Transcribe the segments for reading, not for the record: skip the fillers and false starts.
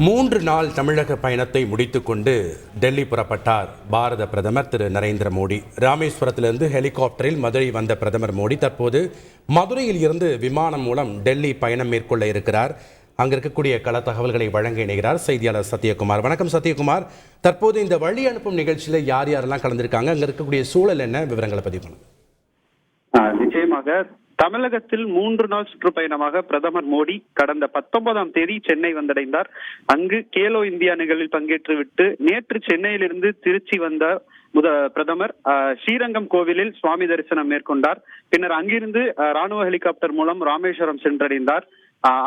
3 நாள் தமிழக பயணத்தை முடித்துக்கொண்டு டெல்லி புறப்பட்டார் பாரத பிரதமர் திரு நரேந்திர மோடி. ராமேஸ்வரத்திலிருந்து ஹெலிகாப்டரில் மதுரை வந்த பிரதமர் மோடி தற்போது மதுரையில் இருந்து விமானம் மூலம் டெல்லி பயணம் மேற்கொள்ள இருக்கிறார். அங்க இருக்கக்கூடிய கள தகவல்களை வழங்க இணைகிறார் செய்தியாளர் சத்யகுமார். வணக்கம் சத்யகுமார். தற்போது இந்த வழி அனுப்பும் நிகழ்ச்சியில யார் யாரெல்லாம் கலந்திருக்காங்க, அங்க இருக்கக்கூடிய சூழல் என்ன, விவரங்களை பதிவு பண்ணுங்க. நிச்சயமாக தமிழகத்தில் 3 நாள் சுற்றுப்பயணமாக பிரதமர் மோடி கடந்த 19ஆம் தேதி சென்னை வந்தடைந்தார். அங்கு கேலோ இந்தியா நிகழ்வில் பங்கேற்றுவிட்டு நேற்று சென்னையிலிருந்து திருச்சி வந்த பிரதமர் ஸ்ரீரங்கம் கோவிலில் சுவாமி தரிசனம் மேற்கொண்டார். பின்னர் அங்கிருந்து ராணுவ ஹெலிகாப்டர் மூலம் ராமேஸ்வரம் சென்றடைந்தார்.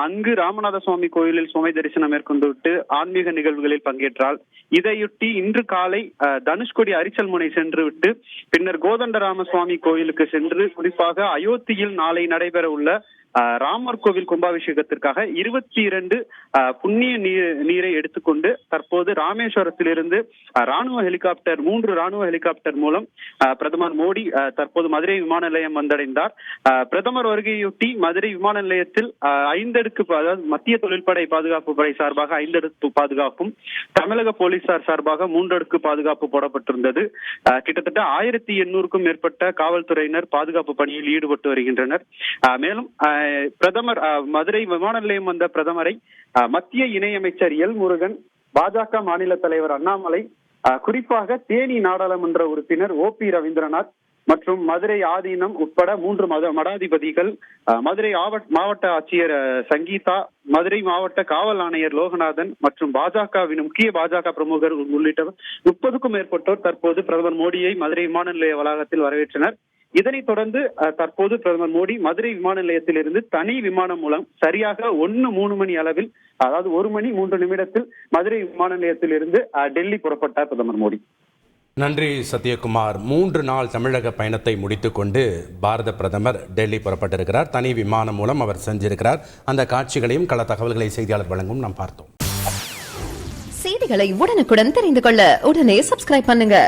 அங்கு ராமநாத சுவாமி கோயிலில் சுவாமி தரிசனம் மேற்கொண்டு விட்டு ஆன்மீக நிகழ்வுகளில் பங்கேற்றார். இதையொட்டி இன்று காலை தனுஷ்கோடி அரிச்சல் முனை சென்று விட்டு பின்னர் கோதண்டராம சுவாமி கோயிலுக்கு சென்று குறிப்பாக அயோத்தியில் நாளை நடைபெற உள்ள ராமர் கோவில் கும்பாபிஷேகத்திற்காக 22 புண்ணிய நீரை எடுத்துக்கொண்டு தற்போது ராமேஸ்வரத்திலிருந்து 3 ராணுவ ஹெலிகாப்டர் மூலம் பிரதமர் மோடி தற்போது மதுரை விமான நிலையம் வந்தடைந்தார். பிரதமர் வருகையொட்டி மதுரை விமான நிலையத்தில் 5 அடுக்கு, அதாவது மத்திய தொழில்படை பாதுகாப்பு படை சார்பாக 5 அடுக்கு பாதுகாப்பும், தமிழக போலீசார் சார்பாக 3 அடுக்கு பாதுகாப்பு போடப்பட்டிருந்தது. கிட்டத்தட்ட 1800க்கும் மேற்பட்ட காவல்துறையினர் பாதுகாப்பு பணியில் ஈடுபட்டு வருகின்றனர். மேலும் பிரதமர் மதுரை விமான நிலையம் வந்த பிரதமரை மத்திய இணையமைச்சர் எல் முருகன், பாஜக மாநில தலைவர் அண்ணாமலை, குறிப்பாக தேனி நாடாளுமன்ற உறுப்பினர் OP ரவீந்திரநாத் மற்றும் மதுரை ஆதீனம் உட்பட 3 மடாதிபதிகள், மதுரை மாவட்ட ஆட்சியர் சங்கீதா, மதுரை மாவட்ட காவல் ஆணையர் லோகநாதன் மற்றும் பாஜகவின் முக்கிய பாஜக பிரமுகர் உள்ளிட்ட 30க்கும் மேற்பட்டோர் தற்போது பிரதமர் மோடியை மதுரை விமான நிலைய வளாகத்தில் வரவேற்றனர். இதனைத் தொடர்ந்து தற்போது பிரதமர் மோடி மதுரை விமான நிலையத்திலிருந்து தனி விமானம் மூலம் சரியாக 1:03 மணி அளவில், அதாவது 1 மணி 3 நிமிடத்தில் மதுரை விமான நிலையத்திலிருந்து டெல்லி புறப்பட்டார் பிரதமர் மோடி. நன்றி சத்யகுமார். 3 நாள் தமிழக பயணத்தை முடித்துக்கொண்டு பாரத பிரதமர் டெல்லி புறப்பட்டிருக்கிறார். தனி விமானம் மூலம் அவர் சென்றிருக்கிறார். அந்த காட்சிகளையும் கள தகவல்களை செய்தியாளர் வழங்கும் நாம் பார்த்தோம். செய்திகளை உடனுக்குடன் தெரிந்து கொள்ள உடனே சப்ஸ்கிரைப் பண்ணுங்க.